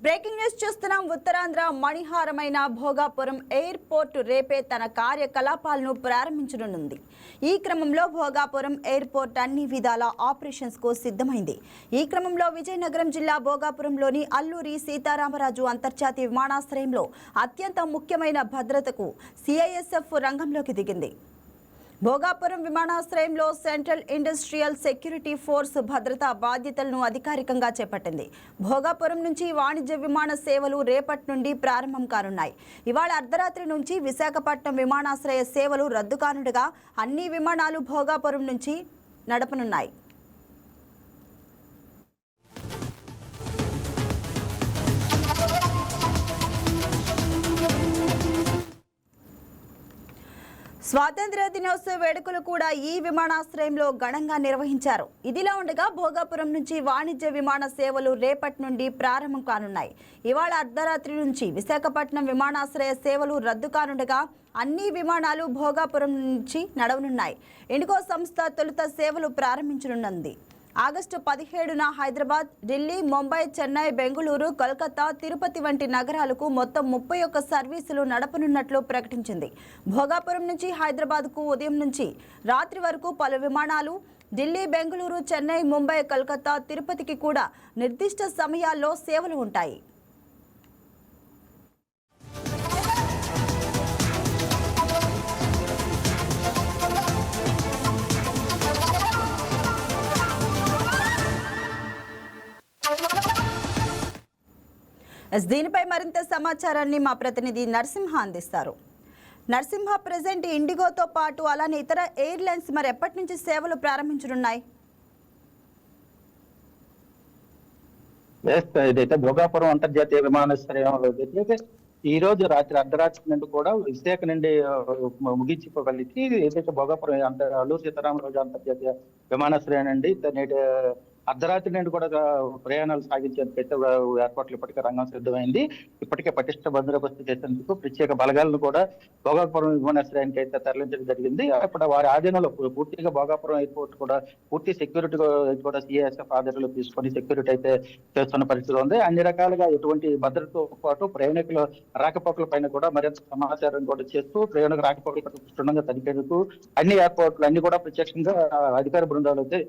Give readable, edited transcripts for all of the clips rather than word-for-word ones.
Breaking news చూస్తున్నాం. Uttarandhra మణిహారమైన Bhogapuram airport రేపే తన కార్యకలాపాలను ప్రారంభించనుంది. ఈ క్రమంలో భోగాపురం ఎయిర్పోర్ట్ అన్ని విధాల ఆపరేషన్స్ కు సిద్ధమైంది. ఈ క్రమంలో విజయనగరం జిల్లా భోగాపురంలోని అల్లూరి సీతారామరాజు అంతర్జాతీయ విమానాశ్రయంలో అత్యంత ముఖ్యమైన భద్రతకు సిఐఎస్ఎఫ్ రంగంలోకి దిగింది. భోగాపురం విమానాశ్రయంలో సెంట్రల్ ఇండస్ట్రియల్ సెక్యూరిటీ ఫోర్స్ భద్రతా బాధ్యతలను అధికారికంగా చేపట్టింది. భోగాపురం నుంచి వాణిజ్య విమాన సేవలు రేపటి నుండి ప్రారంభం కానున్నాయి. ఇవాళ అర్ధరాత్రి నుంచి విశాఖపట్నం విమానాశ్రయ సేవలు రద్దు కానుండగా అన్ని విమానాలు భోగాపురం నుంచి నడపనున్నాయి. స్వాతంత్ర్య దినోత్సవ వేడుకలు కూడా ఈ విమానాశ్రయంలో ఘనంగా నిర్వహించారు. ఇదిలా ఉండగా భోగాపురం నుంచి వాణిజ్య విమాన సేవలు రేపటి నుండి ప్రారంభం కానున్నాయి. ఇవాళ అర్ధరాత్రి నుంచి విశాఖపట్నం విమానాశ్రయ సేవలు రద్దు కానుండగా అన్ని విమానాలు భోగాపురం నుంచి నడవనున్నాయి. ఇండిగో సంస్థ తొలుత సేవలు ప్రారంభించనున్నది. ఆగస్టు 17న హైదరాబాద్, ఢిల్లీ, ముంబై, చెన్నై, బెంగళూరు, కోల్కతా, తిరుపతి వంటి నగరాలకు మొత్తం 31 సర్వీసులు నడపనున్నట్లు ప్రకటించింది. భోగాపురం నుంచి హైదరాబాద్కు ఉదయం నుంచి రాత్రి వరకు పలు విమానాలు, ఢిల్లీ, బెంగళూరు, చెన్నై, ముంబై, కోల్కతా, తిరుపతికి కూడా నిర్దిష్ట సమయాల్లో సేవలు ఉంటాయి. దీనిపై మరింత సమాచారాన్ని మా ప్రతినిధి నరసింహ అందిస్తారు. నరసింహ, ప్రెజెంట్ ఇండిగోతో పాటు అలానే ఇతర ఎయిర్లైన్స్ మరి ఎప్పటి నుంచి సేవలు ప్రారంభించనున్నాయి? ఇదైతే భోగాపురం అంతర్జాతీయ విమానాశ్రయంలో ఈ రోజు రాత్రి అర్ధరాత్రి నుండి కూడా విశాఖ నుండి ముగించుకోగలిగి ఏదైతే భోగాపురం అల్లూరి సీతారామరాజు అంతర్జాతీయ విమానాశ్రయం నుండి నేటి అర్ధరాత్రి నుండి కూడా ప్రయాణాలు సాగించేందుకైతే ఏర్పాట్లు ఇప్పటికే రంగం సిద్ధమైంది. ఇప్పటికే పటిష్ట బందోబస్తు చేసేందుకు ప్రత్యేక బలగాలను కూడా భోగాపురం విమానాశ్రయానికి అయితే తరలించడం జరిగింది. ఇప్పుడు వారి ఆధీనంలో పూర్తిగా భోగాపురం ఎయిర్పోర్ట్ కూడా పూర్తి సెక్యూరిటీ కూడా సిఐఎస్ఎఫ్ ఆధీనంలో తీసుకొని సెక్యూరిటీ అయితే చేస్తున్న పరిస్థితి ఉంది. అన్ని రకాలుగా ఎటువంటి భద్రతతో పాటు ప్రయాణికుల రాకపోకల పైన కూడా మరింత సమాచారం కూడా చేస్తూ ప్రయాణికుల రాకపోకలు క్షుణ్ణంగా తనిఖీలకు అన్ని ఎయిర్పోర్ట్లు అన్ని కూడా ప్రత్యక్షంగా అధికార బృందాలు అయితే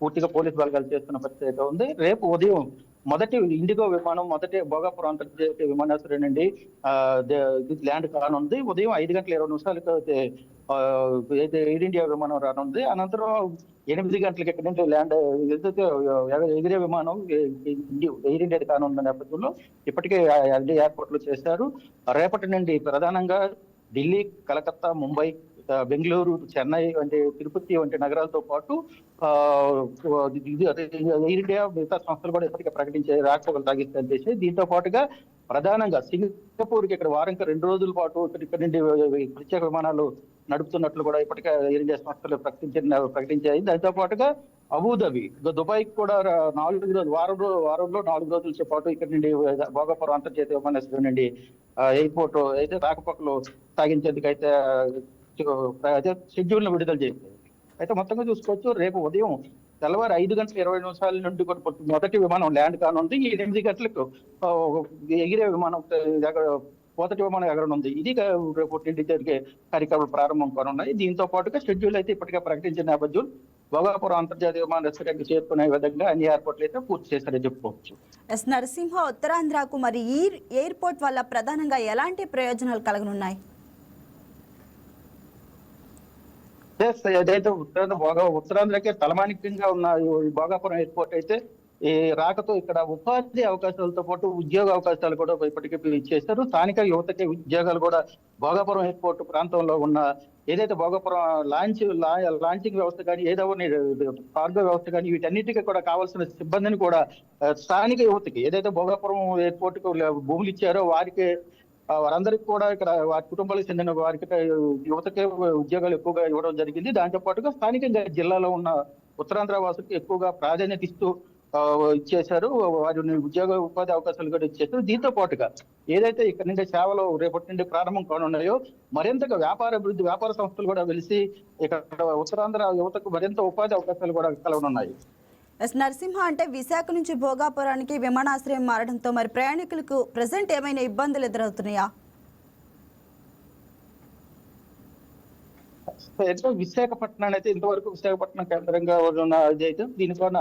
పూర్తిగా పోలీసు బలగాలు చేస్తున్న పరిస్థితి అయితే ఉంది. రేపు ఉదయం మొదటి ఇండిగో విమానం మొదటి భోగాపురం అంతర్జాతీయ విమానాశ్రయం నుండి ల్యాండ్ కానుంది. ఉదయం 5:20 అయితే ఎయిర్ ఇండియా విమానం రానుంది. అనంతరం 8 గంటలకు ఇక్కడ నుంచి ల్యాండ్ ఎగిరే విమానం ఎయిర్ ఇండియా కానున్న నేపథ్యంలో ఇప్పటికే అన్ని ఏర్పాట్లు చేశారు. రేపటి నుండి ప్రధానంగా ఢిల్లీ, కలకత్తా, ముంబై, బెంగళూరు, చెన్నై వంటి తిరుపతి వంటి నగరాలతో పాటు ఎయిర్ ఇండియా మిగతా సంస్థలు కూడా ఇప్పటికే ప్రకటించే రాకపోకలు తగ్గిస్తాయని చేసి దీంతో పాటుగా ప్రధానంగా సింగపూర్కి ఇక్కడ వారంకి 2 రోజుల పాటు ఇక్కడ నుండి ప్రత్యేక విమానాలు నడుపుతున్నట్లు కూడా ఇప్పటికే ఎయిర్ ఇండియా సంస్థలు ప్రకటించాయి. దాంతో పాటుగా అబుదాబి, దుబాయ్కి కూడా 4 రోజులు వారంలో 4 రోజుల పాటు ఇక్కడ నుండి భోగాపురం అంతర్జాతీయ విమానాశ్రయం నుండి ఎయిర్పోర్ట్ అయితే రాకపోకలు సాగించేందుకు అయితే షెడ్యూల్ ను విడుదల చేసింది. అయితే మొత్తంగా చూసుకోవచ్చు రేపు ఉదయం తెల్లవారు 5:20 నుండి కూడా మొదటి విమానం ల్యాండ్ కానుంది. ఈ 8 గంటలకు ఎగిరే విమానం మొదటి విమానం ఎగరనుంది. ఇది రేపు జరిగే కార్యక్రమాలు ప్రారంభం కానున్నాయి. దీంతో పాటుగా షెడ్యూల్ అయితే ఇప్పటికే ప్రకటించిన నేపథ్యం భోగాపురం అంతర్జాతీయ విమానాశ్రయానికి చేరుకునే విధంగా అన్ని ఏర్పాట్లు అయితే పూర్తి చేశారని చెప్పుకోవచ్చు. నరసింహ, ఉత్తరాంధ్రకు మరి ఈ ఎయిర్పోర్ట్ వల్ల ప్రధానంగా ఎలాంటి ప్రయోజనాలు కలగనున్నాయి? ఏదైతే ఉత్తరాంధ్రకే తలమానికంగా ఉన్న ఈ భోగాపురం ఎయిర్పోర్ట్ అయితే ఈ రాకతో ఇక్కడ ఉపాధి అవకాశాలతో పాటు ఉద్యోగ అవకాశాలు కూడా ఇప్పటికే ఇచ్చేశారు. స్థానిక యువతకి ఉద్యోగాలు కూడా భోగాపురం ఎయిర్పోర్ట్ ప్రాంతంలో ఉన్న ఏదైతే భోగాపురం లాంచింగ్ వ్యవస్థ కానీ ఏదో కార్గో వ్యవస్థ కానీ వీటన్నిటికీ కూడా కావాల్సిన సిబ్బందిని కూడా స్థానిక యువతకి ఏదైతే భోగాపురం ఎయిర్పోర్ట్ కు భూములు ఇచ్చారో వారందరికీ కూడా ఇక్కడ వారి కుటుంబాలకు చెందిన వారికి యువతకే ఉద్యోగాలు ఎక్కువగా ఇవ్వడం జరిగింది. దాంతో పాటుగా స్థానికంగా జిల్లాలో ఉన్న ఉత్తరాంధ్ర వాసులకు ఎక్కువగా ప్రాధాన్యత ఇస్తూ ఇచ్చేశారు. వారిని ఉద్యోగ ఉపాధి అవకాశాలు కూడా ఇచ్చేశారు. దీంతో పాటుగా ఏదైతే ఇక్కడ నుండి సేవలు రేపటి నుండి ప్రారంభం కానున్నాయో మరింతగా వ్యాపార సంస్థలు కూడా వెలిసి ఇక్కడ ఉత్తరాంధ్ర యువతకు మరింత ఉపాధి అవకాశాలు కూడా కలగనున్నాయి. ఎస్ నరసింహ, అంటే విశాఖ నుంచి భోగాపురానికి విమానాశ్రయం మారడంతో మరి ప్రయాణికులకు ప్రజెంట్ ఏమైనా ఇబ్బందులు ఎదురవుతున్నాయా? విశాఖపట్నం అయితే ఇంతవరకు విశాఖపట్నం కేంద్రంగా ఉన్న ఇది అయితే దీనివల్ల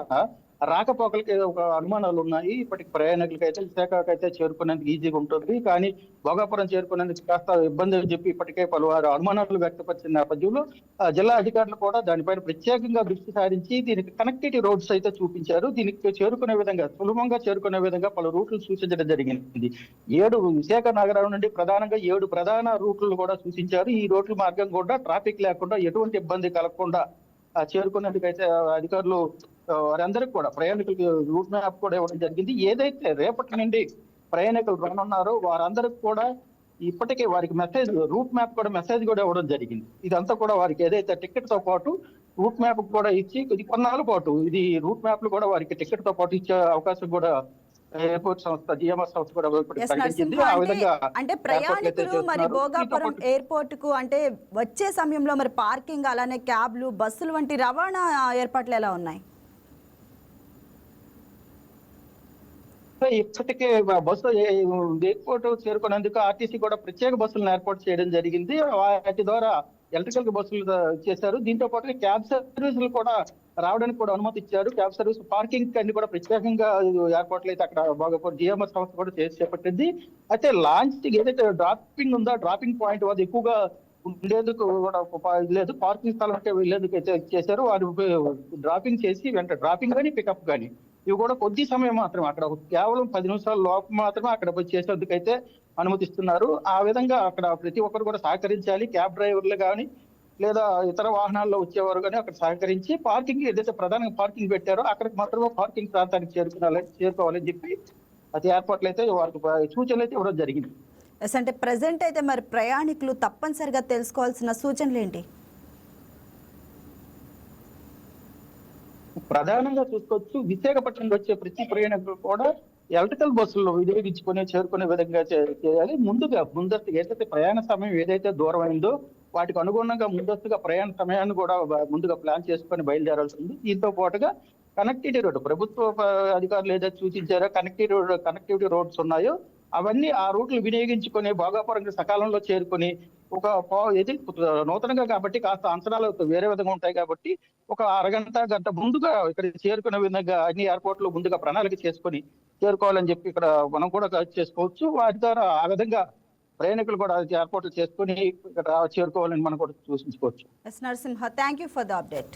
రాకపోకలకి ఒక అనుమానాలు ఉన్నాయి. ఇప్పటికి ప్రయాణికులకి అయితే విశాఖకి అయితే చేరుకునేందుకు ఈజీగా ఉంటుంది, కానీ భోగాపురం చేరుకునేందుకు కాస్త ఇబ్బంది అని చెప్పి ఇప్పటికే పలువారు అనుమానాలు వ్యక్తపరిచిన నేపథ్యంలో జిల్లా అధికారులు కూడా దానిపైన ప్రత్యేకంగా దృష్టి సారించి దీనికి కనెక్టివిటీ రోడ్స్ అయితే చూపించారు. దీనికి చేరుకునే విధంగా, సులభంగా చేరుకునే విధంగా పలు రూట్లు సూచించడం జరిగింది. విశాఖ నగరం నుండి ప్రధానంగా 7 ప్రధాన రూట్లు కూడా సూచించారు. ఈ రోడ్ల మార్గం కూడా ట్రాఫిక్ లేకుండా, ఎటువంటి ఇబ్బంది కలగకుండా చేరుకునేందుకు అయితే అధికారులు వారందరికీ కూడా ప్రయాణికులకి రూట్ మ్యాప్ కూడా ఇవ్వడం జరిగింది. ఏదైతే రేపటి నుండి ప్రయాణికులు రానున్నారో వారందరికి కూడా ఇప్పటికే వారికి రూట్ మ్యాప్ కూడా మెసేజ్ కూడా ఇవ్వడం జరిగింది. ఇదంతా కూడా వారికి ఏదైతే టికెట్ తో పాటు రూట్ మ్యాప్ కూడా ఇచ్చి ఇది కొన్నాళ్ళ పాటు ఇది రూట్ మ్యాప్లు కూడా వారికి టికెట్ తో పాటు ఇచ్చే అవకాశం కూడా ఎయిర్పోర్ట్ సంస్థ జిఎంఆర్ సంస్థ కూడా ప్రకటించింది. ఆ విధంగా అంటే ప్రయాణికులు మరి భోగాపురం ఎయిర్పోర్ట్ కు అంటే వచ్చే సమయంలో మరి పార్కింగ్, అలానే క్యాబ్లు, బస్సులు వంటి రవాణా ఏర్పాట్లు ఎలా ఉన్నాయి? ఇప్పటికే బస్సు ఎయిర్పోర్ట్ చేరుకునేందుకు ఆర్టీసీ కూడా ప్రత్యేక బస్సులను ఏర్పాటు చేయడం జరిగింది. వాటి ద్వారా ఎలక్ట్రికల్ బస్సులు చేశారు. దీంతో పాటు క్యాబ్ సర్వీసులు కూడా రావడానికి కూడా అనుమతి ఇచ్చారు. క్యాబ్ సర్వీస్ పార్కింగ్ అన్ని కూడా ప్రత్యేకంగా ఏర్పాట్లు అయితే అక్కడ బాగా జిఎంఆర్ సంస్థ కూడా చేపట్టింది. అయితే లాంచ్ ఏదైతే డ్రాపింగ్ ఉందో డ్రాపింగ్ పాయింట్ వద్ద ఎక్కువగా ఉండేందుకు కూడా లేదు, పార్కింగ్ స్థలం అంటే వెళ్ళేందుకు అయితే చేశారు. వారు డ్రాపింగ్ చేసి వెంట డ్రాపింగ్ కానీ పికప్ కానీ ఇవి కూడా కొద్ది సమయం మాత్రమే, అక్కడ కేవలం 10 నిమిషాల లోపు మాత్రమే అక్కడ చేసేందుకు అయితే అనుమతిస్తున్నారు. ఆ విధంగా అక్కడ ప్రతి ఒక్కరు కూడా సహకరించాలి. క్యాబ్ డ్రైవర్లు కానీ లేదా ఇతర వాహనాల్లో వచ్చేవారు కానీ అక్కడ సహకరించి పార్కింగ్ ఏదైతే ప్రధానంగా పార్కింగ్ పెట్టారో అక్కడికి మాత్రమే పార్కింగ్ ప్రాంతానికి చేరుకోవాలని చెప్పి అది ఏర్పాట్లు అయితే వారికి సూచనలు అయితే ఇవ్వడం జరిగింది. అంటే ప్రజెంట్ అయితే మరి ప్రయాణికులు తప్పనిసరిగా తెలుసుకోవాల్సిన సూచనలు ఏంటి? ప్రధానంగా చూసుకోవచ్చు, విశాఖపట్నం వచ్చే ప్రతి ప్రయాణికులు కూడా ఎలక్ట్రికల్ బస్సుల్లో వినియోగించుకుని చేరుకునే విధంగా చేయాలి. ముందస్తుగా ఏదైతే ప్రయాణ సమయం ఏదైతే దూరం అయిందో వాటికి అనుగుణంగా ముందస్తుగా ప్రయాణ సమయాన్ని కూడా ముందుగా ప్లాన్ చేసుకొని బయలుదేరాల్సి ఉంది. దీంతో పాటుగా కనెక్టివిటీ రోడ్డు ప్రభుత్వ అధికారులు ఏదైతే సూచించారో కనెక్టివిటీ రోడ్స్ ఉన్నాయో అవన్నీ ఆ రూట్లు వినియోగించుకొని భోగాపురంకి సకాలంలో చేరుకొని నూతనంగా కాబట్టి కాస్త అంచనాలు వేరే విధంగా ఉంటాయి కాబట్టి ఒక గంట ముందుగా ఇక్కడ చేరుకునే విధంగా అన్ని ఎయిర్పోర్ట్లు ముందుగా ప్రణాళిక చేసుకొని చేరుకోవాలని చెప్పి ఇక్కడ మనం కూడా చేసుకోవచ్చు. వాటి ద్వారా ఆ విధంగా ప్రయాణికులు కూడా ఏర్పాట్లు చేసుకొని ఇక్కడ చేరుకోవాలని మనం కూడా సూచించుకోవచ్చు. Narasimha, thank you for the update.